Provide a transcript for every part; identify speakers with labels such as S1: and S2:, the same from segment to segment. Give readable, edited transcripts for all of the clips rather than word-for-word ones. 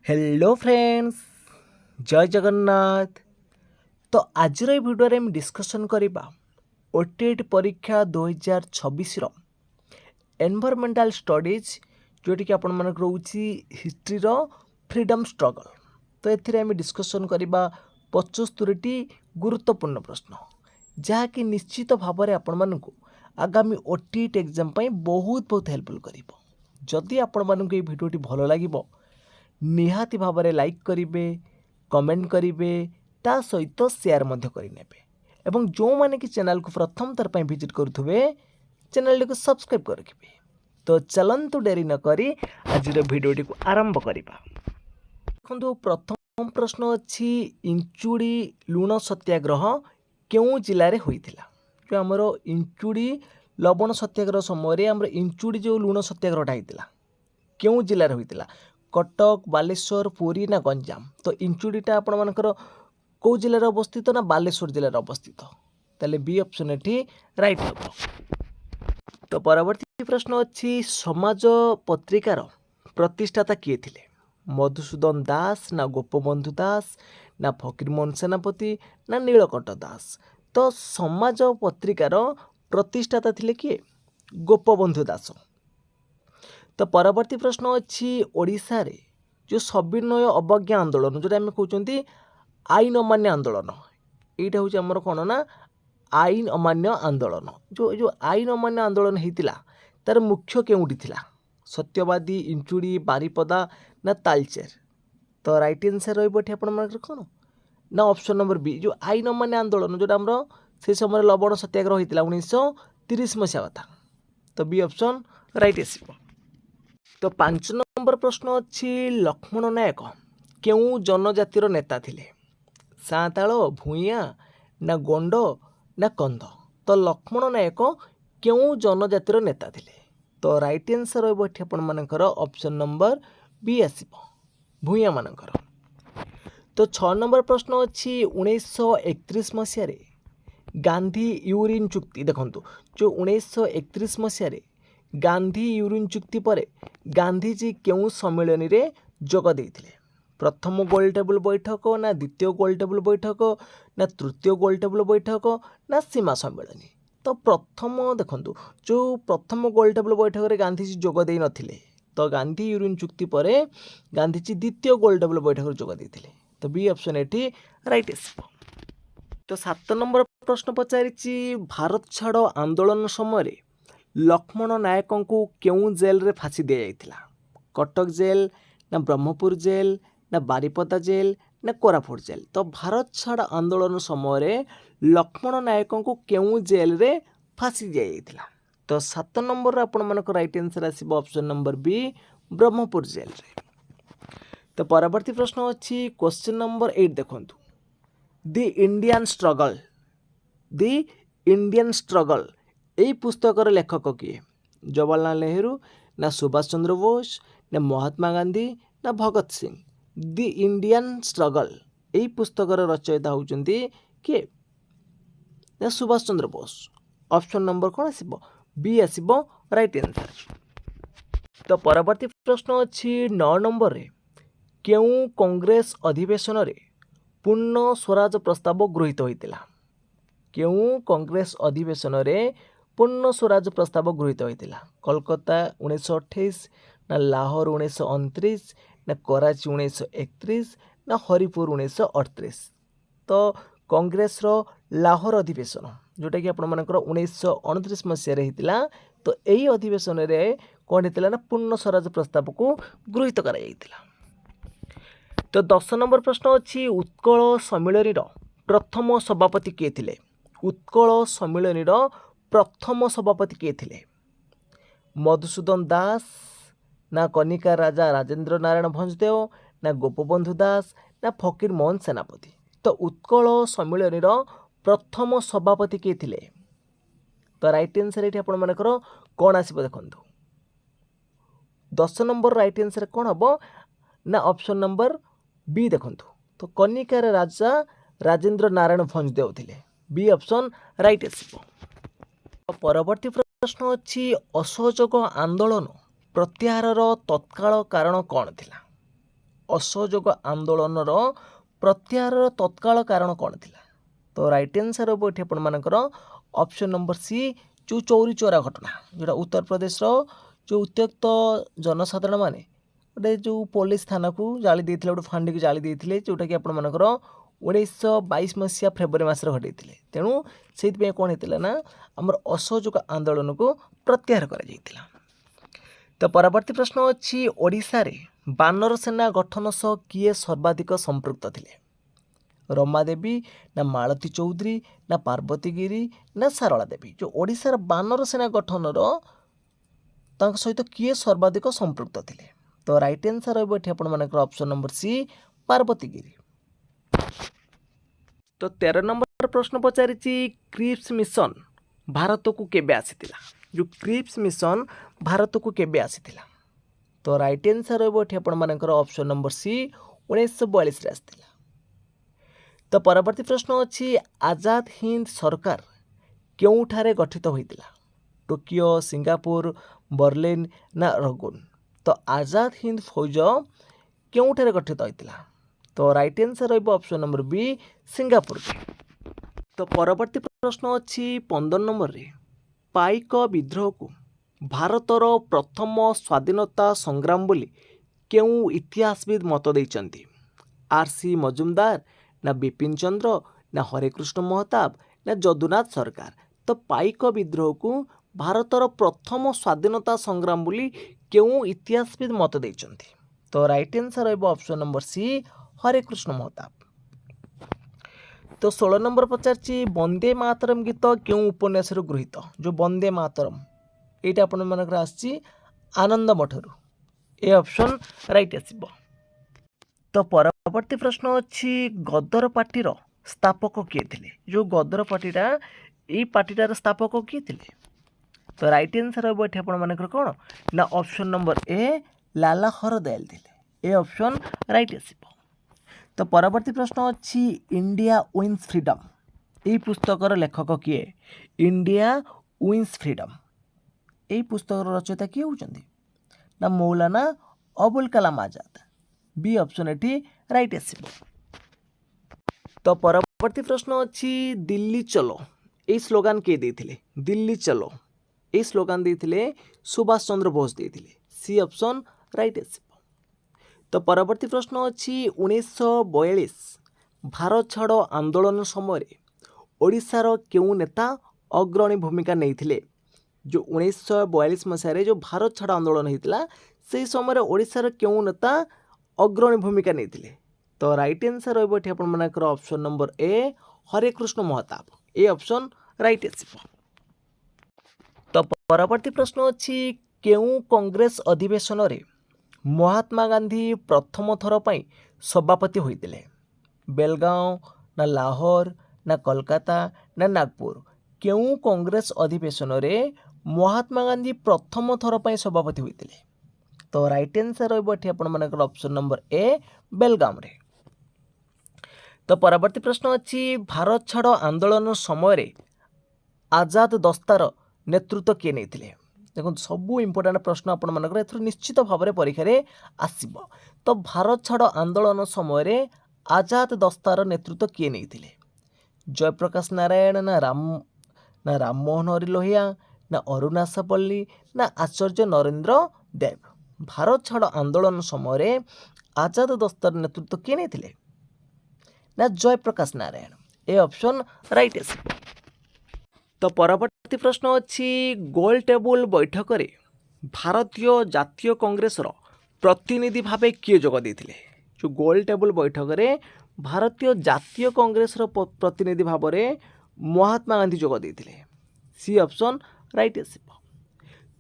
S1: Hello friends, जय जगन्नाथ। तो आज भिडियो में डिस्कसन करवा ओटीईटी परीक्षा 2026 एनवायरमेंटल स्टडीज जोटी कि आपण मानक रोची हिस्ट्री रो फ्रीडम स्ट्रगल। तो एथिरे हम डिस्कसन करवा 75टी गुरुत्वपूर्ण प्रश्न जहाँकि निश्चित भाव में आपण मानक आगामी ओटीईटी एग्जाम बहुत बहुत हेल्पफुल करिवो। जदि आपण मानक ये भिडियोटी भल लागिवो निहाती भाव में लाइक करेंगे, कमेंट करेंगे, ता सहित शेयर करेंगे एवं जो माने कि चैनल को प्रथम थर पर विजिट करुवे चैनल को सब्सक्राइब कर रखिए। तो चलतु डेरी न करी आज भिडियोटी को आरंभ करवा। देखो प्रथम प्रश्न अच्छी इंचुड़ी लुण सत्याग्रह क्यों जिले में होता। जो आमर इंचुड़ी लवण सत्याग्रह समय आम इंचुड़ी जो लुण सत्याग्रहटा होता क्यों जिले में होता, कटक, बालेश्वर, पुरी ना गंजाम। तो इंचुड़ीटा आपण मानकर कौ जिले में अवस्थित ना बालेश्वर जिले में अवस्थित, ताले बी ऑप्शन एठी राइट हम। तो परवर्ती प्रश्न अच्छी समाज पत्रिकार प्रतिष्ठाता किए थिले, मधुसूदन दास ना गोपबंधु दास ना फकीरमोहन सेनापति ना नीलकंठ दास। तो समाज पत्रिकार प्रतिष्ठाता थिले किए, गोपबंधु दास। तो परवर्ती प्रश्न अच्छी ओडिशा रे जो सविनय अवज्ञा आंदोलन जोटा आम कहते आईन अमान्य आंदोलन, यहाँ हूँ आमर कौन ना आईन अमान्य आंदोलन। जो आईन अमान्य आंदोलन होता तार मुख्य केउटी थिला, सत्यवादी, इंचुड़ी, बारिपदा ना तालचेर। तो राइट आंसर रही कौन ना ऑप्शन नंबर बी, जो आईन अमान्य आंदोलन जोटा आमर से समय लवण सत्याग्रह होता 1930 मसीहा कथा। तो बी ऑप्शन राइट आसो। तो 5 नंबर प्रश्न अच्छी लक्ष्मण नायक क्यों जनजातिर नेता थिले, सांताल, भूइया ना गोंड ना कंध। तो लक्ष्मण नायक क्यों जनजातिर नेता थिले। तो राइट आंसर रही आपर ऑप्शन नंबर बी आसो, भूइया मानकर। तो 6 नंबर प्रश्न अच्छी 1931 मसीह गांधी यूरिन चुक्ति। देखंतु जो 1931 मसीह गांधी यूरिन चुक्ति पर गांधीजी क्यों सम्मेलन में जोग देइथिले, प्रथम गोल टेबल बैठक ना द्वितीय गोल टेबल बैठक ना तृतीय गोल टेबल बैठक ना सीमा सम्मेलन। तो प्रथम देखंतु जो प्रथम गोल टेबल बैठक में गांधीजी जोग दे नथिले, तो गांधी यूरिन चुक्ति पर गांधीजी द्वितीय गोल टेबल बैठक जोग देइथिले। तो बी ऑप्शन एठी राइट आसो। तो 7 नंबर प्रश्न पचारि भारत छाड़ आंदोलन समय लक्ष्मण नायक को क्यों जेल रे फांसी दि जाइथिला, कटक जेल ना ब्रह्मपुर जेल ना बारिपदा जेल ना कोरापुट जेल। तो भारत छाड़ आंदोलन समय लक्ष्मण नायक को क्यों जेल रे फांसी दि जाइथिला। तो 7 नंबर आपण मानक राइट आंसर आसीबो option number B, Brahmapur jail रे। तो परवर्ती प्रश्न अच्छी क्वेश्चन नंबर 8 देखंतु, द इंडियन स्ट्रगल यही पुस्तकर लेखक किए, जवाहरलाल नेहरू ना सुभाष चंद्र बोस ना महात्मा गांधी ना Bhagat Singh. The Indian struggle यही पुस्तकर रचयिता होउचंती किए ना सुभाष चंद्र बोस। ऑप्शन नंबर कौन आसीबो, बी आसीबो राइट आंसर। तो परवर्ती प्रश्न अच्छी 9 नंबर रे क्यों कांग्रेस अधिवेशन रे पूर्ण स्वराज प्रस्ताव गृहीत होइतिला, क्यों कांग्रेस अधिवेशन रे पूर्ण स्वराज प्रस्ताव गृहीत होइतिला, कोलकाता 1928 ना लाहौर 1929 ना कराची 1931 ना हरिपुर 1938। तो कांग्रेस रो लाहौर अधिवेशन जोटा कि आपण मानकर 1929 मसीह होता, तो यही अधिवेशन रे कौन होता ना पूर्ण स्वराज प्रस्ताव को गृहीत करा जाइतिला। तो 10 नंबर प्रश्न अच्छी उत्कल सम्मिलन प्रथम सभापति किए थिले, उत्कल सम्मिलन प्रथम सभापति किए थिले, मधुसूदन दास ना कनिका राजा राजेंद्र नारायण भंजदेव ना गोपबंधु दास ना फकीर मोहन सेनापति। तो उत्कल सम्मिलन प्रथम सभापति किए थिले। तो राइट आंसर ये आपण मानकर कौन आसीबो देखंतु, 10 नंबर राइट आंसर कौन हम ना ऑप्शन नंबर बी देखंतु। तो कनिकार राजा राजेंद्र नारायण भंजदेव थिले, बी ऑप्शन राइट आसीबो। परवर्ती प्रश्न अच्छी असहयोग आंदोलन प्रत्याहार तत्काल कारण कौन थिला, असहयोग आंदोलन प्रत्याहार तत्काल कारण कौन थिला तो राइट आंसर हम ये आपर ऑप्शन नंबर सी जो चौरी चोरा घटना जोटा उत्तर प्रदेश जो उत्त्यक्त जनसाधारण माने गोटे जो पुलिस थाना को जाली देते गोटे फांडी को जाली देते जोटा कि आपर 1922 मसीहा फेब्रुआरी मसर घटे तेणु से कौन होता ना आमर असहयोग आंदोलन को प्रत्याहार कर। तो परवर्ती प्रश्न अच्छी ओडिशा रे बानर सेना गठन सह किए सर्वाधिक संपृक्त थिले रमादेवी ना मालती चौधरी ना पार्वती गिरी ना सारला देवी जो ओडिशार बानर सेना गठन सहित किए सर्वाधिक संपृक्त थिले तो राइट आंसर रहा ऑप्शन नंबर सी पार्वती गिरी। तो 13 नंबर प्रश्न पचारि क्रिप्स मिशन भारत को केबे आसीतिला जो क्रिप्स मिशन भारत को केबे आसीतिला तो राइट आंसर रहा ऑप्शन नंबर सी 1942 रे आसीतिला। तो परवर्ती प्रश्न अच्छी आजाद हिंद सरकार क्योंठारे गठित होइतिला टोकियो सिंगापुर बर्लिन ना रंगून तो आजाद हिंद फौज क्योंठारे गठित होइतिला तो राइट आंसर रहा ऑप्शन नंबर बी सिंगापुर। तो परवर्ती प्रश्न अच्छी 15 नंबर रे पाइक विद्रोह को भारतर प्रथम स्वाधीनता संग्राम बोली क्यों इतिहासविद मत देइचंती आर.सी. मजुमदार ना बिपिन चंद्र ना हरेकृष्ण महताब ना जदुनाथ सरकार तो पाइक विद्रोह को भारतर प्रथम स्वाधीनता संग्राम बोली क्यों इतिहासविद मत देइचंती तो राइट आंसर रहा option number C Harekrushna Mahtab. तो 16 नंबर पचार वंदे मातरम गीत क्यों उपन्यास गृहीत जो वंदे मातरम ये आसी आनंद मठरू ए ऑप्शन राइट आसब। तो परवर्ती प्रश्न अच्छी गदर पार्टीर स्थापक किए थे जो गदर पार्टीटा ये पार्टीटार स्थापक किए थे तो राइट आंसर हम ये आपर कौन ना ऑप्शन नंबर ए लाला हरदयाल थे ए ऑप्शन राइट आसब। तो परवर्ती प्रश्न अच्छी इंडिया विन्स फ्रीडम यही पुस्तकर लेखक किए इंडिया विन्स फ्रीडम यही पुस्तकर रचयिता किए होती ना मौलाना अबुल कलाम आजाद बी ऑप्शन ये राइट आसब। तो परवर्ती प्रश्न अच्छी दिल्ली चलो ये स्लोगान किए देते दिल्ली चलो ये स्लोगान देते सुभाष चंद्र बोस देते सी ऑप्शन राइट आसब। तो परवर्ती प्रश्न अच्छी 1942 भारत छाड़ आंदोलन समय ओडिशार क्यों नेता अग्रणी भूमिका नहीं जो 1942 मसीह जो भारत छाड़ आंदोलन होता से समय ओडिशार क्यों नेता अग्रणी भूमिका नहीं तो राइट आंसर रहा option number A Harekrishna Mahtab ए ऑप्शन राइट आसब। तो परवर्ती प्रश्न अच्छी क्यों कांग्रेस अधिवेशन रे महात्मा गांधी प्रथम थर पर सभापति होते बेलगांव ना लाहौर ना कोलकाता ना नागपुर क्यों कांग्रेस अधिवेशन रे महात्मा गांधी प्रथम थर पर सभापति होते तो राइट आंसर रहा ऑप्शन नंबर ए बेलगांव रे। तो परवर्ती प्रश्न अच्छी भारत छाड़ आंदोलन समय आजाद दस्तार नेतृत्व किए नहीं देखो सबू इंपोर्टाट प्रश्न आपर निश्चित भाव में परीक्षा आसब। तो भारत छाड़ आंदोलन समय आजाद दस्तार नेतृत्व किए नहीं जयप्रकाश नारायण ना राम मोहन हरि लोहिया ना अरुणासा पल्ली ना आचार्य नरेंद्र देव भारत छाड़ आंदोलन समय आजाद दस्तार नेतृत्व किए नहीं ना जयप्रकाश नारायण ए ऑप्शन राइट आसब। तो परवर्ती प्रश्न अच्छी गोल टेबुल बैठक रे भारतीय जातीय कांग्रेस प्रतिनिधि भावे किए जोग देते जो गोल टेबुल बैठक रे भारतीय जातीय कांग्रेस प्रतिनिधि भाव में महात्मा गांधी जोग देते सी ऑप्शन राइट आसब।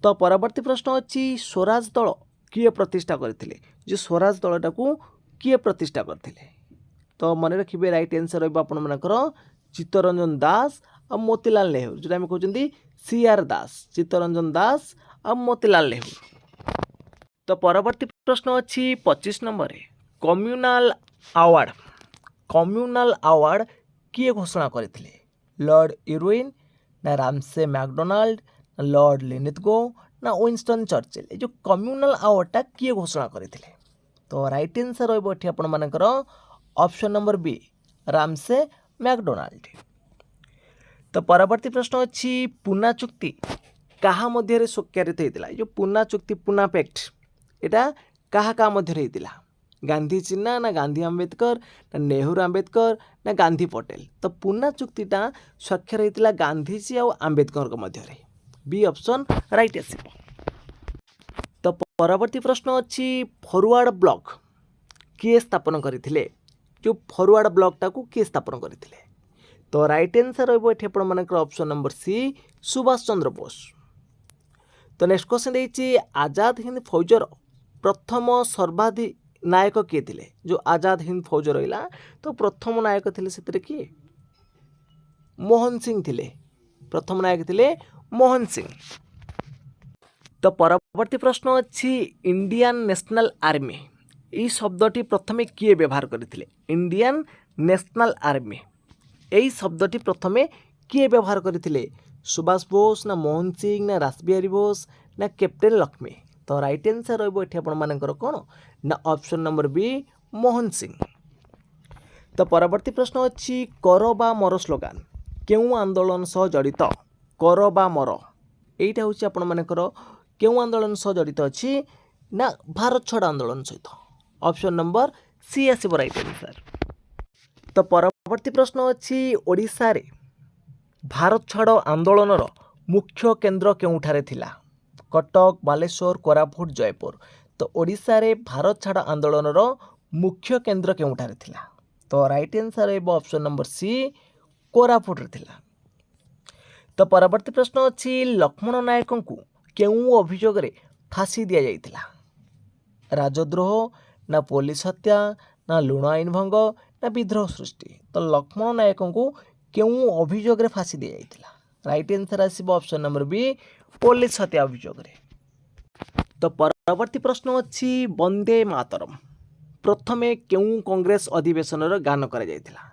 S1: तो परवर्ती प्रश्न अच्छी स्वराज दल किए प्रतिष्ठा करते जो स्वराज दलटा को किए प्रतिष्ठा करते तो मन रखिए राइट आंसर रहा चित्तरंजन दास और मोतीलाल नेहरू जो आम कहते CR दास चित्तरंजन दास और मोतीलाल नेहरू। तो परवर्ती प्रश्न अच्छी 25 नंबर कम्युनाल आवार्ड किए घोषणा करते लॉर्ड इरविन ना रामसे मैकडोनाल्ड ना लॉर्ड लिनिथगो ना विंस्टन चर्चिल जो कम्युनाल आवार्डटा किए घोषणा करते तो राइट आंसर रहिबो एठी आपण मानकर option number B Ramsay MacDonald. तो परवर्ती प्रश्न अच्छी पूना चुक्ति कहा मध्य स्वाक्षरित होता जो पूना चुक्ति पूना पैक्ट यहाँ क्या मध्य होता गांधी चिन्ना ना गांधी आंबेडकर ना नेहरू आंबेडकर ना गांधी पटेल। तो पूना चुक्तिटा स्वाक्षर होता गांधीजी और आंबेडकर मध्य बी ऑप्शन राइट आसीबो। तो परवर्ती प्रश्न अच्छी फॉरवर्ड ब्लॉक किए स्थापन करथिले जो फॉरवर्ड ब्लॉक टाकू किए स्थापन करथिले। तो राइट आंसर रहिबो एठी आपण मानकर ऑप्शन नंबर सी सुभाष चंद्र बोस। तो नेक्स्ट क्वेश्चन देछि आजाद हिंद फौजर प्रथम सर्वाधिनायक किए थिले जो आजाद हिंद फौज रहिला तो प्रथम नायक थिले सेतरे किए मोहन सिंह थिले प्रथम नायक थिले मोहन सिंह। तो परवर्ती प्रश्न अच्छी इंडियन नेशनल आर्मी यही शब्दटी प्रथमे किए व्यवहार करथिले इंडियन नेशनल आर्मी यही शब्दटी प्रथमे किए व्यवहार करथिले सुभाष बोस ना मोहन सिंह ना रासबिहारी बोस ना कैप्टेन लक्ष्मी। तो राइट आंसर रहिबो एठी आपण मानकर कोन ना option number B Mohan Singh. तो परवर्ती प्रश्न अच्छी कर बा मर स्लोगान केउ आंदोलन सह जड़ित कर बा मर एटा होची आपण मानकर केउ आंदोलन सह जड़ित अच्छी ना भारत छाड़ आंदोलन सहित ऑप्शन नंबर सी आसीबो राइट आंसर। तो परवर्ती प्रश्न अच्छी ओडिशा रे भारत छाड़ आंदोलन मुख्य केन्द्र केउठारे थिला कटक बालेश्वर कोरापुट जयपुर। तो ओडिशा रे भारत छाड़ आंदोलन मुख्य केन्द्र केउठारे थिला तो राइट आंसर है ऑप्शन नंबर सी कोरापुट रे थिला। तो परवर्ती प्रश्न अच्छी लक्ष्मण नायक को केउ अभियोग रे फांसी दिया जाइतिला राजद्रोह ना पुलिस हत्या ना लुण आईन भंग ना विद्रोह सृष्टि। तो लक्ष्मण नायक को केउ अभियोग रे फांसी दिया जाइतिला राइट आंसर आसीबो ऑप्शन नंबर बी पुलिस हत्या अभियोग रे। तो परवर्ती प्रश्न अच्छी वंदे मातरम प्रथमे केउ कांग्रेस अधिवेशन गान करा जाइतिला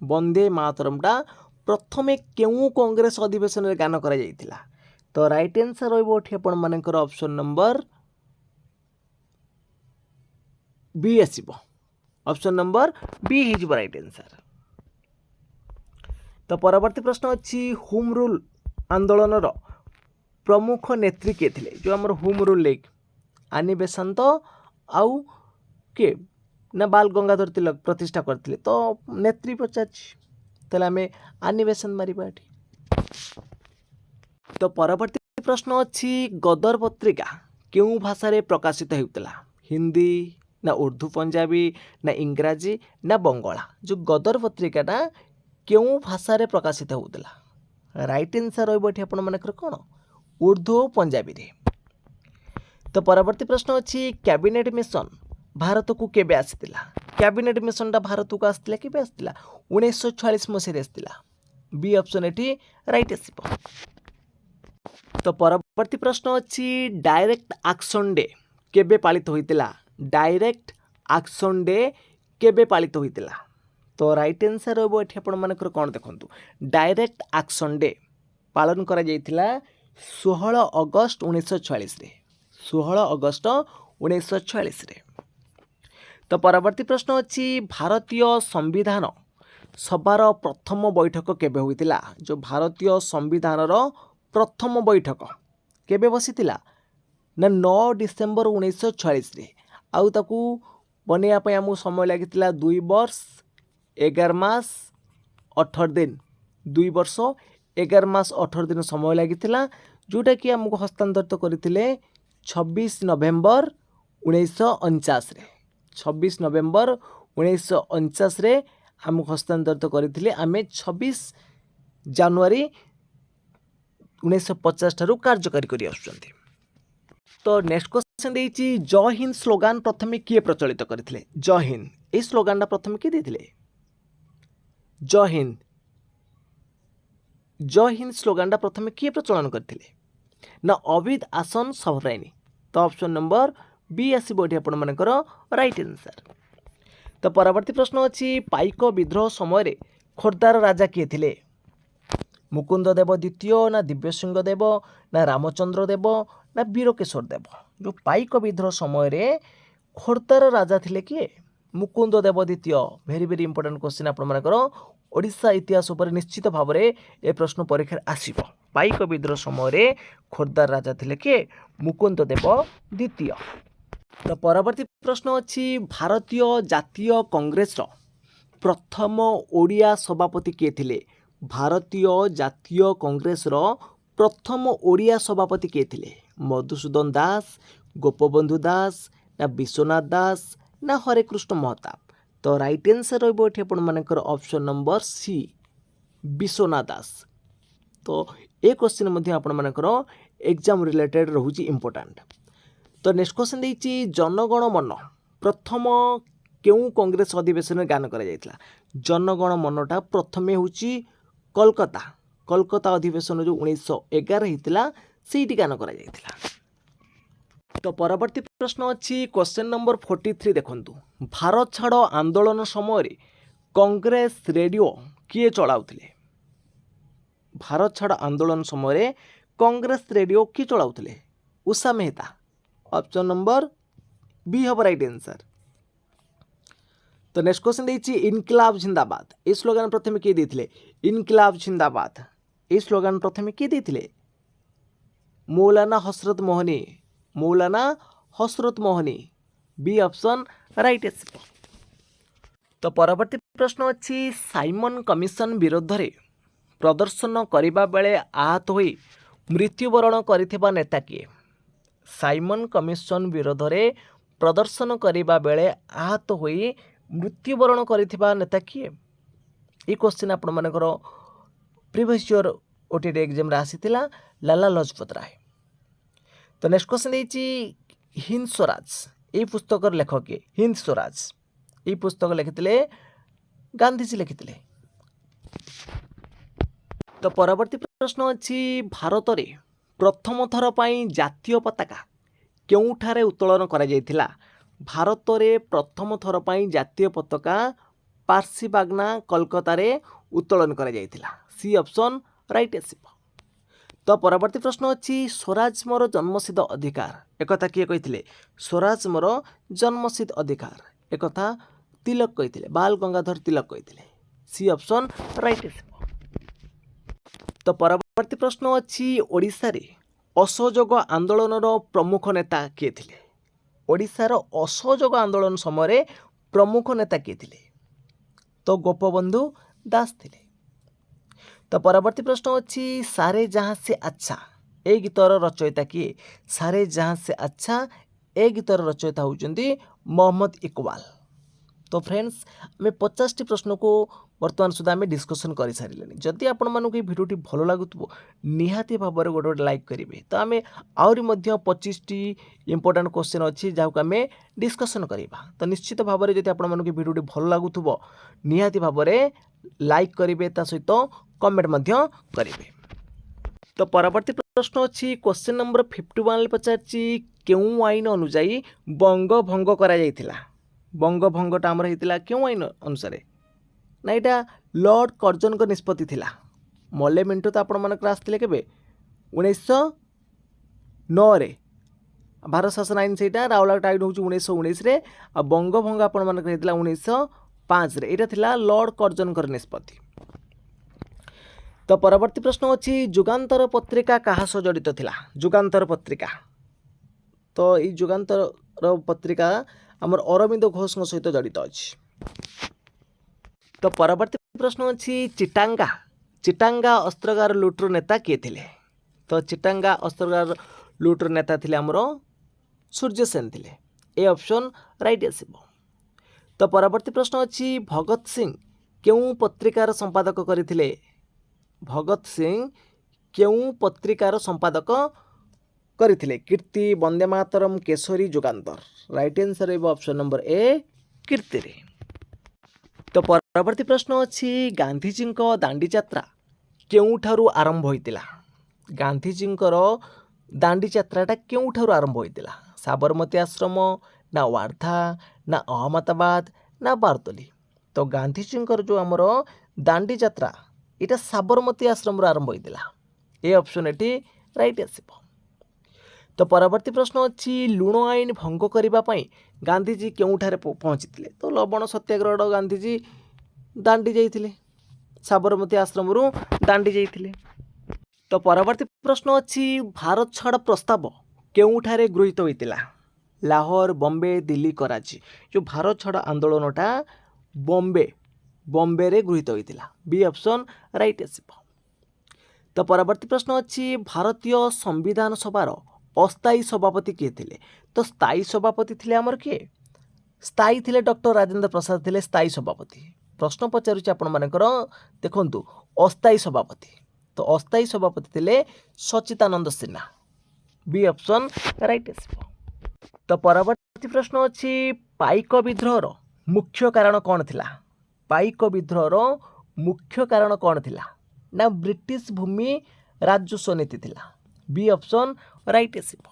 S1: वंदे मातरमटा प्रथमे केउ कांग्रेस अधिवेशन गान करा जाइतिला। तो राइट आंसर रहिबो एठी आपण मानकर ऑप्शन नंबर बी आसीबो option number B his right answer. तो परवर्ती प्रश्न अच्छी होम रूल आंदोलन प्रमुख नेत्री किए थिले जो आमर होम रूल लीग आनी बेसांत आउ के ना बाल गंगाधर तिलक प्रतिष्ठा करथिले। तो नेत्री पचाछि तले आमे आनी बेसांत मारिबा एठी। तो परवर्ती प्रश्न अच्छी गदर पत्रिका केउ भाषा रे प्रकाशित हेउतला हिंदी ना उर्दू पंजाबी ना इंग्राजी ना बंगाला जो गदर पत्रिकाटा केउ भाषा रे प्रकाशित होउतला राइट आंसर रहिबो एठी आपण मानकर कोन उर्दू और पंजाबी रे। तो परवर्ती प्रश्न अच्छी कैबिनेट मिशन भारत को केबे आसीतिला कैबिनेट मिशनटा भारत को आसीतिला केबे आसीतिला 1946 मसीह आसीतिला बी ऑप्शन एठी राइट आसीबो। तो परवर्ती प्रश्न अच्छी डायरेक्ट एक्शन डे केबे पालित होइतिला डायरेक्ट एक्शन डे केबे पालित होइतिला। तो राइट आंसर रहबो एठी आपण मानकर कोन देखंतु डायरेक्ट एक्शन डे पालन करा जाइतिला 16 अगस्त 1946 रे 16 अगस्त 1946 रे। तो परवर्ती प्रश्न अच्छी भारतीय संविधान सभार प्रथम बैठक केबे होइतिला जो भारतीय संविधान प्रथम बैठक केबे बसितिला ना 9 डिसेम्बर 1946 रे आउ ताकू बनिया पय हमु समय लागितिला 2 वर्ष 11 मास 18 दिन 2 वर्ष 11 मास 18 दिन समय लागितिला जोटा कि हमको हस्तांतरित करथिले 26 नवेम्बर 1949 रे 26 नवेम्बर 1949 रे हमको हस्तांतरित करथिले आमे 26 जनवरी 1950 ठारू कार्यकारी करी आसुचंती। तो नेक्स्ट क्वेश्चन देइची जय हिंद स्लोगान प्रथमे किए प्रचलित करथिले जय हिंद ए स्लोगानटा प्रथमे किए देथिले जय हिंद स्लोगानटा प्रथमे किए प्रचलन करथिले ना अविद आसन सभराइनी। तो ऑप्शन नंबर बी आसीबो एठी आपण मानकर राइट आंसर। तो परवर्ती प्रश्न अछि पाइक विद्रोह समय रे खोर्धार राजा किए थिले मुकुंद देव द्वितीय ना दिव्यसिंह देव ना रामचंद्र देव ना वीरकेशर देव। जो पाइक विद्रोह समय रे ଖୋର୍ଦ୍ଧାର ରାଜା ଥିଲେ କିଏ? ମୁକୁନ୍ଦ ଦେବ ଦ୍ୱିତୀୟ। ଭେରି ଭେରି ଇମ୍ପୋର୍ଟାଣ୍ଟ କ୍ୱେଶ୍ଚିନ୍ ଆପଣମାନଙ୍କର ଓଡ଼ିଶା ଇତିହାସ ଉପରେ ନିଶ୍ଚିତ ଭାବରେ ଏ ପ୍ରଶ୍ନ ପରୀକ୍ଷାରେ ଆସିବ। ପାଇକ ବିଦ୍ରୋହ ସମୟରେ ଖୋର୍ଦ୍ଧାର ରାଜା ଥିଲେ କିଏ? ମୁକୁନ୍ଦ ଦେବ ଦ୍ୱିତୀୟ। ତ ପରବର୍ତ୍ତୀ ପ୍ରଶ୍ନ ଅଛି ଭାରତୀୟ ଜାତୀୟ କଂଗ୍ରେସର ପ୍ରଥମ ଓଡ଼ିଆ ସଭାପତି କିଏ ଥିଲେ? ଭାରତୀୟ ଜାତୀୟ କଂଗ୍ରେସର ପ୍ରଥମ ଓଡ଼ିଆ ସଭାପତି କିଏ ଥିଲେ? ମଧୁସୂଦନ ଦାସ, ଗୋପବନ୍ଧୁ ଦାସ, ନା ବିଶ୍ୱନାଥ ଦାସ, ନା ହରେକୃଷ୍ଣ ମହତାବ? ତ ରାଇଟ୍ ଆନ୍ସର୍ ରହିବ ଏଠି ଆପଣମାନଙ୍କର option number C, Biswanath Das. ତ ଏ କ୍ୱେଶ୍ଚିନ୍ ମଧ୍ୟ ଆପଣମାନଙ୍କର ଏକ୍ଜାମ୍ ରିଲେଟେଡ୍ ରହୁଛି ଇମ୍ପୋର୍ଟାଣ୍ଟ। ତ ନେକ୍ସଟ କ୍ୱେଶ୍ଚିନ୍ ଦେଇଛି ଜନଗଣ ମନ ପ୍ରଥମ କେଉଁ କଂଗ୍ରେସ ଅଧିବେଶନରେ ଗାନ କରାଯାଇଥିଲା? ଜନଗଣ ମନଟା ପ୍ରଥମେ ହେଉଛି କୋଲକାତା ଅଧିବେଶନ ଯେଉଁ 1911 ହେଇଥିଲା ସେଇଠି ଗାନ କରାଯାଇଥିଲା। ତ ପରବର୍ତ୍ତୀ ପ୍ରଶ୍ନ ଅଛି କ୍ୱେଶ୍ଚିନ୍ ନମ୍ବର 43 ଦେଖନ୍ତୁ। ଭାରତ ଛାଡ଼ ଆନ୍ଦୋଳନ ସମୟରେ କଂଗ୍ରେସ ରେଡ଼ିଓ କିଏ ଚଳାଉଥିଲେ? ଭାରତ ଛାଡ଼ ଆନ୍ଦୋଳନ ସମୟରେ କଂଗ୍ରେସ ରେଡ଼ିଓ କିଏ ଚଳାଉଥିଲେ? ଉଷା ମେହତା। ଅପସନ୍ ନମ୍ବର ବି ହେବ ରାଇଟ୍ ଆନ୍ସର୍। ତ ନେକ୍ସଟ କ୍ୱେଶ୍ଚିନ୍ ଦେଇଛି ଇନକିଲାବ ଜିନ୍ଦାବାଦ এই ସ୍ଲୋଗାନ ପ୍ରଥମେ କିଏ ଦେଇଥିଲେ? ଇନକିଲାବ ଜିନ୍ଦାବାଦ এই ସ୍ଲୋଗାନ ପ୍ରଥମେ କିଏ ଦେଇଥିଲେ? ମୌଲାନା ହସରତ ମୋହନି। ବି ଅପସନ୍ ରାଇଟ୍ ଆସିବ। ତ ପରବର୍ତ୍ତୀ ପ୍ରଶ୍ନ ଅଛି ସାଇମନ କମିଶନ ବିରୋଧରେ ପ୍ରଦର୍ଶନ କରିବା ବେଳେ ଆହତ ହୋଇ ମୃତ୍ୟୁବରଣ କରିଥିବା ନେତା କିଏ? ସାଇମନ କମିଶନ ବିରୋଧରେ ପ୍ରଦର୍ଶନ କରିବା ବେଳେ ଆହତ ହୋଇ ମୃତ୍ୟୁବରଣ କରିଥିବା ନେତା କିଏ? এই କ୍ୱେଶ୍ଚିନ୍ ଆପଣମାନଙ୍କର ପ୍ରିଭିୟସ୍ ଇୟର୍ OTT ଏକ୍ଜାମ୍ରେ ଆସିଥିଲା, ଲାଲା ଲଜପତ ରାୟ। ତ ନେକ୍ସଟ କ୍ୱେଶ୍ଚିନ୍ ଦେଇଛି ହିନ୍ଦ ସ୍ୱରାଜ এই ପୁସ୍ତକର ଲେଖକ କିଏ? ହିନ୍ଦ ସ୍ୱରାଜ এই ପୁସ୍ତକ ଲେଖିଥିଲେ ଗାନ୍ଧୀଜୀ ଲେଖିଥିଲେ। ତ ପରବର୍ତ୍ତୀ ପ୍ରଶ୍ନ ଅଛି ଭାରତରେ ପ୍ରଥମ ଥର ପାଇଁ ଜାତୀୟ ପତାକା କେଉଁଠାରେ ଉତ୍ତୋଳନ କରାଯାଇଥିଲା? ଭାରତରେ ପ୍ରଥମ ଥର ପାଇଁ ଜାତୀୟ ପତାକା ପାର୍ସିବାଗ୍ନା କୋଲକାତାରେ ଉତ୍ତୋଳନ କରାଯାଇଥିଲା। ସି ଅପସନ୍ ରାଇଟ୍ ଆସିବ। ତ ପରବର୍ତ୍ତୀ ପ୍ରଶ୍ନ ଅଛି ସ୍ୱରାଜ ମୋର ଜନ୍ମସିଦ୍ଧ ଅଧିକାର ଏକଥା କିଏ କହିଥିଲେ? ସ୍ୱରାଜ ମୋର ଜନ୍ମସିଦ୍ଧ ଅଧିକାର ଏକଥା ତିଲକ କହିଥିଲେ, ବାଲ ଗଙ୍ଗାଧର ତିଲକ କହିଥିଲେ। ସି ଅପସନ୍ ରାଇଟ୍ ଆସିବ। ତ ପରବର୍ତ୍ତୀ ପ୍ରଶ୍ନ ଅଛି ଓଡ଼ିଶାରେ ଅସହଯୋଗ ଆନ୍ଦୋଳନର ପ୍ରମୁଖ ନେତା କିଏ ଥିଲେ? ଓଡ଼ିଶାର ଅସହଯୋଗ ଆନ୍ଦୋଳନ ସମୟରେ ପ୍ରମୁଖ ନେତା କିଏ ଥିଲେ? ତ ଗୋପବନ୍ଧୁ ଦାସ ଥିଲେ। ତ ପରବର୍ତ୍ତୀ ପ୍ରଶ୍ନ ଅଛି ସାରେ ଜାହାଁ ସେ ଆଚ୍ଛା এই ଗୀତର ରଚୟିତା କିଏ? ସାରେ ଜାହାଁ ସେ ଆଚ୍ଛା এই ଗୀତର ରଚୟିତା ହେଉଛନ୍ତି ମହମ୍ମଦ ଇକବାଲ। ତ ଫ୍ରେଣ୍ଡସ୍ ଆମେ 50ଟି ପ୍ରଶ୍ନକୁ ବର୍ତ୍ତମାନ ସୁଦ୍ଧା ଆମେ ଡିସ୍କସନ୍ କରିସାରିଲେଣି। ଯଦି ଆପଣମାନଙ୍କୁ এই ଭିଡ଼ିଓଟି ଭଲ ଲାଗୁଥିବ ନିହାତି ଭାବରେ ଗୋଟେ ଲାଇକ୍ କରିବେ। ତ ଆମେ ଆହୁରି ମଧ୍ୟ 25ଟି ଇମ୍ପୋର୍ଟାଣ୍ଟ କ୍ୱେଶ୍ଚିନ୍ ଅଛି ଯାହାକୁ ଆମେ ଡିସ୍କସନ୍ କରିବା। ତ ନିଶ୍ଚିତ ଭାବରେ ଯଦି ଆପଣମାନଙ୍କୁ এই ଭିଡ଼ିଓଟି ଭଲ ଲାଗୁଥିବ ନିହାତି ଭାବରେ ଲାଇକ୍ କରିବେ, ତା ସହିତ କମେଣ୍ଟ ମଧ୍ୟ କରିବେ। ତ ପରବର୍ତ୍ତୀ ପ୍ରଶ୍ନ ଅଛି କ୍ୱେଶ୍ଚିନ୍ ନମ୍ବର 51 ପଚାରିଛି କେଉଁ ଆଇନ ଅନୁଯାୟୀ ବଙ୍ଗଭଙ୍ଗ କରାଯାଇଥିଲା? ବଙ୍ଗଭଙ୍ଗଟା ଆମର ହେଇଥିଲା କେଉଁ ଆଇନ ଅନୁସାରେ? ନା ଏଇଟା ଲର୍ଡ଼ କର୍ଜନଙ୍କ ନିଷ୍ପତ୍ତି ଥିଲା। ମଲେ ମିଣ୍ଟୋ ତ ଆପଣମାନଙ୍କର ଆସିଥିଲେ କେବେ? 1909ରେ ଭାରତ ଶାସନ ଆଇନ ସେଇଟା, ରାଉରକେଲା ଆଇନ ହେଉଛି 1919ରେ, ଆଉ ବଙ୍ଗଭଙ୍ଗ ଆପଣମାନଙ୍କର ହେଇଥିଲା 1905ରେ। ଏଇଟା ଥିଲା ଲର୍ଡ଼ କର୍ଜନଙ୍କର ନିଷ୍ପତ୍ତି। ତ ପରବର୍ତ୍ତୀ ପ୍ରଶ୍ନ ଅଛି ଯୁଗାନ୍ତର ପତ୍ରିକା କାହା ସହ ଜଡ଼ିତ ଥିଲା? ଯୁଗାନ୍ତର ପତ୍ରିକା, ତ ଏଇ ଯୁଗାନ୍ତର ପତ୍ରିକା ଆମର ଅରବିନ୍ଦ ଘୋଷଙ୍କ ସହିତ ଜଡ଼ିତ ଅଛି। ତ ପରବର୍ତ୍ତୀ ପ୍ରଶ୍ନ ଅଛି ଚିଟାଙ୍ଗା ଅସ୍ତ୍ରାଗାର ଲୁଟ୍ର ନେତା କିଏ ଥିଲେ? ତ ଚିଟାଙ୍ଗା ଅସ୍ତ୍ରାଗାର ଲୁଟ୍ର ନେତା ଥିଲେ ଆମର ସୂର୍ଯ୍ୟ ସେନ ଥିଲେ। ଏ ଅପସନ୍ ରାଇଟ୍ ଆସିବ। ତ ପରବର୍ତ୍ତୀ ପ୍ରଶ୍ନ ଅଛି ଭଗତ ସିଂ କେଉଁ ପତ୍ରିକାର ସମ୍ପାଦକ କରିଥିଲେ? ଭଗତ ସିଂ କେଉଁ ପତ୍ରିକାର ସମ୍ପାଦକ କରିଥିଲେ? କୀର୍ତ୍ତି, ବନ୍ଦେ ମାତରମ୍, କେଶରୀ, ଯୁଗାନ୍ତର। ରାଇଟ୍ ଆନ୍ସର୍ ରହିବ ଅପସନ୍ ନମ୍ବର ଏ କୀର୍ତ୍ତିରେ। ତ ପରବର୍ତ୍ତୀ ପ୍ରଶ୍ନ ଅଛି ଗାନ୍ଧୀଜୀଙ୍କ ଦାଣ୍ଡିଯାତ୍ରା କେଉଁଠାରୁ ଆରମ୍ଭ ହୋଇଥିଲା? ଗାନ୍ଧୀଜୀଙ୍କର ଦାଣ୍ଡିଯାତ୍ରାଟା କେଉଁଠାରୁ ଆରମ୍ଭ ହୋଇଥିଲା? ସାବରମତୀ ଆଶ୍ରମ, ନା ୱାର୍ଦ୍ଧା, ନା ଅହମ୍ମଦାବାଦ, ନା ବାରଦୋଲି? ତ ଗାନ୍ଧୀଜୀଙ୍କର ଯେଉଁ ଆମର ଦାଣ୍ଡିଯାତ୍ରା ଏଇଟା ସାବରମତୀ ଆଶ୍ରମରୁ ଆରମ୍ଭ ହୋଇଥିଲା। ଏ ଅପସନ୍ ଏଠି ରାଇଟ୍ ଆସିବ। तो परवर्ती प्रश्न अच्छी लुण आईन भंग करने गांधीजी केउठारे पहुँची तो लवण सत्याग्रह गांधीजी दांडी जाइए साबरमती आश्रम दांडी जाइए। तो परवर्ती प्रश्न अच्छी भारत छाड़ प्रस्ताव केउठारे गृहीत होइतिला लाहौर बॉम्बे दिल्ली कराची जो भारत छाड़ आंदोलनटा बॉम्बे रे गृहीत होइतिला बी ऑप्शन राइट आसीबो। तो परवर्ती प्रश्न अच्छी भारतीय संविधान सभार अस्थायी सभापति किए थे तो स्थायी सभापति थे आमर किए स्थायी थे डॉक्टर राजेंद्र प्रसाद थे स्थायी सभापति। प्रश्न पचारुचे आपण मानकर देखंतु अस्थायी सभापति तो अस्थायी सभापति थे सच्चिदानंद सिन्हा बी ऑप्शन राइट आसीबो। तो परवर्ती प्रश्न अच्छी पाइक विद्रोहर मुख्य कारण कौन थिला पाइक विद्रोहर मुख्य कारण कौन थिला ना ब्रिटिश भूमि राजस्व नीति थिला बी ऑप्शन राइट आसीबो।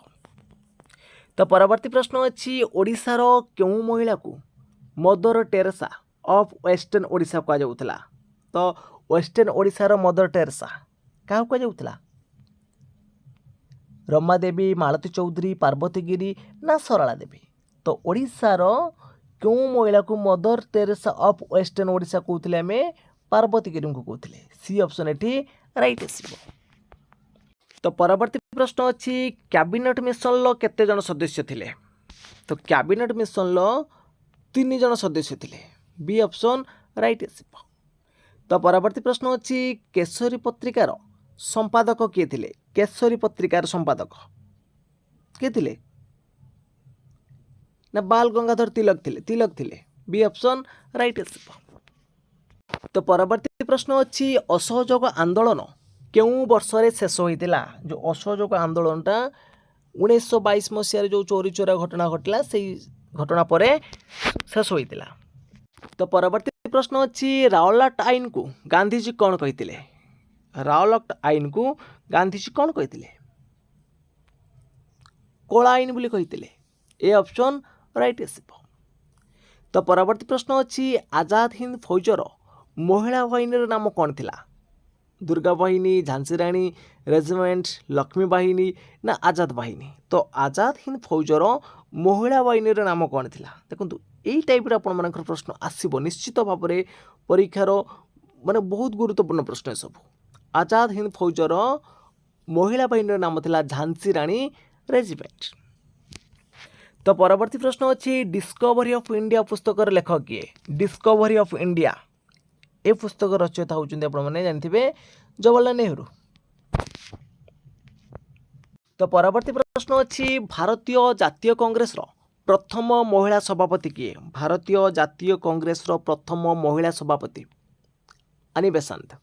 S1: तो परवर्ती प्रश्न अच्छी ओडिशार केउ महिला को mother Teresa of western Odisha कह जाउतला तो वेस्टर्न ओडिशार मदर टेरेसा क्या कह जाउतला रमा देवी मालती चौधरी पार्वती गिरी ना सरला देवी तो ओडिशार केउ महिला को mother Teresa of western Odisha कहते आम पार्वती गिरी को कहते सी ऑप्शन एटी राइट आसीबो। तो परवर्ती प्रश्न अच्छी कैबिनेट मिशन केते जन सदस्य थिले तो कैबिनेट मिशन 3 जन सदस्य थिले बी ऑप्शन राइट आसीबो। तो परवर्ती प्रश्न अच्छी केसरी पत्रिकार संपादक किए थिले केसरी पत्रिकार संपादक किए थिले ना बाल गंगाधर तिलक थिले बी ऑप्शन राइट आसीबो। तो परवर्ती प्रश्न अच्छी असहयोग आंदोलन केउ वर्ष रे शेष होइतिला जो असहयोग आंदोलनटा 1922 मसीह जो चोरी चोरा घटना घटला से घटना पर शेष होइतिला। तो परवर्ती प्रश्न अच्छी रावलाट आईन को गांधीजी कौन कहितिले रावलाट आईन को गांधीजी कौन कहितिले कोला आईन बोली कहितिले ए ऑप्शन राइट आसीबो। तो परवर्ती प्रश्न अच्छी आजाद हिंद फौजर महिला बाहिनी नाम कौन थिला दुर्गा बाहिनी झांसी राणी रेजिमेंट लक्ष्मी बाहिनी ना आजाद बाहिनी तो आजाद हिंद फौजर महिला बाहिनी नाम कौन थिला देखंतु एई टाइप रे आपण मानकर प्रश्न आसीबो निश्चित भाव में परीक्षार माने बहुत गुरुत्वपूर्ण प्रश्न सब आजाद हिंद फौजर महिला बाहिनी नाम थिला झांसी राणी रेजिमेंट। तो परवर्ती प्रश्न अच्छी डिस्कवरी ऑफ इंडिया पुस्तकर लेखक किए डिस्कवरी ऑफ इंडिया ए पुस्तक रचयिता होउचंदी आपण माने जानथिबे जवाहरलाल नेहरू। तो परवर्ती प्रश्न अच्छी भारतीय जातीय कांग्रेस रो प्रथम महिला सभापति किए भारतीय जातीय कांग्रेस रो प्रथम महिला सभापति आनी बेसांत।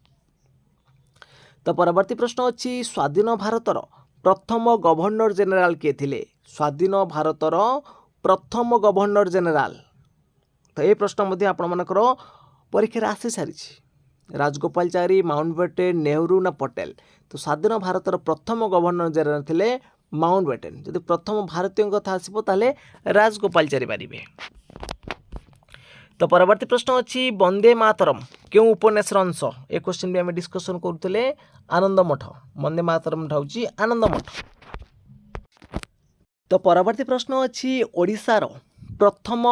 S1: तो परवर्ती प्रश्न अच्छी स्वाधीन भारतर प्रथम गवर्नर जनरल किए थिले स्वाधीन भारतर प्रथम गवर्नर जनरल। तो ये प्रश्न मध्य आपण मानकर परीक्षा आसी सारी राजगोपालचारी माउंटबेटन नेहरू ना पटेल तो स्वाधीन भारतर प्रथम गवर्नर जनरल थिले माउंटबेटन जदि प्रथम भारतीय कथा आसो ताले राजगोपालचारी पारे। तो परवर्ती प्रश्न अच्छी वंदे मातरम क्यों उपन्यास अंश ए क्वेश्चन भी आम डिस्कसन करुले आनंद मठ वंदे मातरम हूँ आनंद मठ। तो परवर्ती प्रश्न अच्छी ओडिशार प्रथम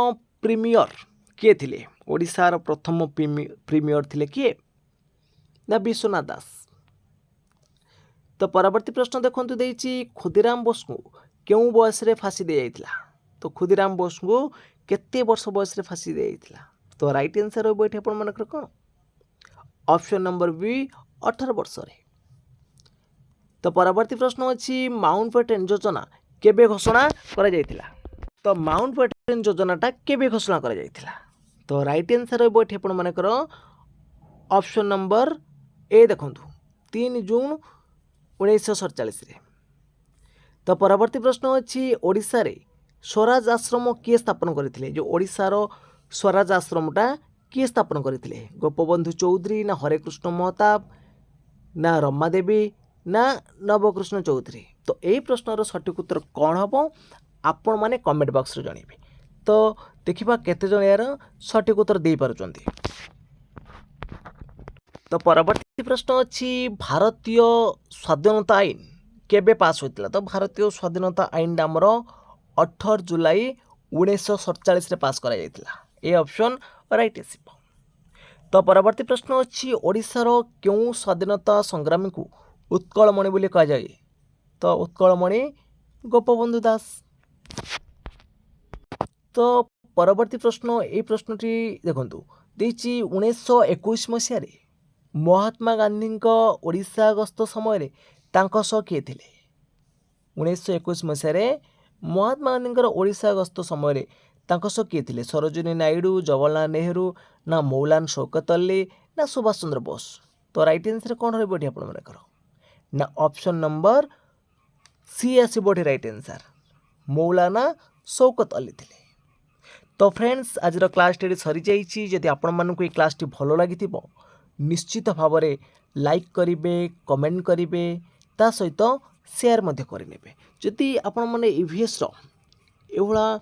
S1: प्रीमियर किए थिले ओडिशार प्रथम प्रीमियर थिले किए ना विश्वनाथ दास। तो परवर्ती प्रश्न देखंतु देइछि खुदीराम बोस को केउ बयस रे फांसी दे जाइतिला तो खुदीराम बोस को केते वर्ष बयस रे फांसी दे जाइतिला तो राइट आंसर हो बैठे आपण मानकर कोन ऑप्शन नंबर बी 18 वर्ष रे। तो परवर्ती प्रश्न अछि माउंटबेटन योजना केबे घोषणा करा जाइतिला तो माउंटबेटन योजनाटा केबे घोषणा करा जाइतिला तो राइट आंसर हो बैठे आपण मानकर ऑप्शन नंबर ए देखंतु 3 जून 1947 रे। तो परवर्ती प्रश्न अच्छी ओडिशा रे स्वराज आश्रम किए स्थापन करथिले जो ओडिशार स्वराज आश्रमटा किए स्थापन करथिले गोपबंधु चौधरी ना हरेकृष्ण महताब ना रमा देवी ना नवकृष्ण चौधरी। तो यही प्रश्नर सठिक उत्तर कौन हम आपण मैंने कमेंट बॉक्स रे जणेबे तो देखिबा केते जण यार सठिक उत्तर दे पारुचंती। तो परवर्ती प्रश्न अच्छी भारतीय स्वाधीनता आईन केबे पास होता तो भारतीय स्वाधीनता आईन आमर 18 जुलाई 1947 पास करा ये ऑप्शन राइट आसीबो। तो परवर्ती प्रश्न अच्छी ओडिशार क्यों स्वाधीनता संग्रामी को उत्कलमणि बोली कहा जाए तो उत्कलमणि गोपबंधु दास। तो परवर्ती प्रश्न ये प्रश्नटी देखंतु देछि 1921 मसीह महात्मा गांधी ओडिशा गस्त समय तांको सह किए थिले 1921 मसीह महात्मा गांधी ओडिशा गस्त समय तांको सह किए थिले सरोजिनी नायडू जवाहरलाल नेहरू ना मौलाना शौकत अली ना सुभाष चंद्र बोस। तो राइट आंसर कौन रही आपंकर ना ऑप्शन नंबर सी आसबे राइट आंसर मौलाना शौकत अली थे। तो फ्रेंड्स आज क्लास टी सरी जाइए जदि आपण मानक ये क्लास टी भल लगी निश्चित भाव में लाइक करेंगे कमेंट करेंगे ता सहित शेयर करेंगे जदि आपण मैंने ईवीएस रा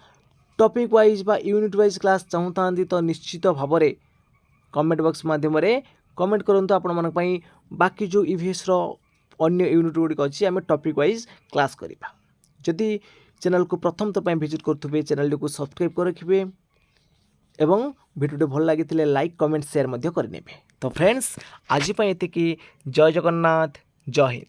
S1: टॉपिक वाइज बा यूनिट वाइज क्लास चाहूँ तो निश्चित भाव में कमेंट बॉक्स माध्यम कमेंट करूँ आपण मानक बाकी जो ईवीएस अन्य यूनिट गुड़िक अच्छी आम टॉपिक वाइज क्लास करवा। जदि चैनल को प्रथम तो विजिट करुवे चैनल को सब्सक्राइब कर रखिए एवं वीडियो भल लगी लाइक कमेंट शेयर करेंगे। तो फ्रेंड्स आज ये जय जगन्नाथ जय हिंद।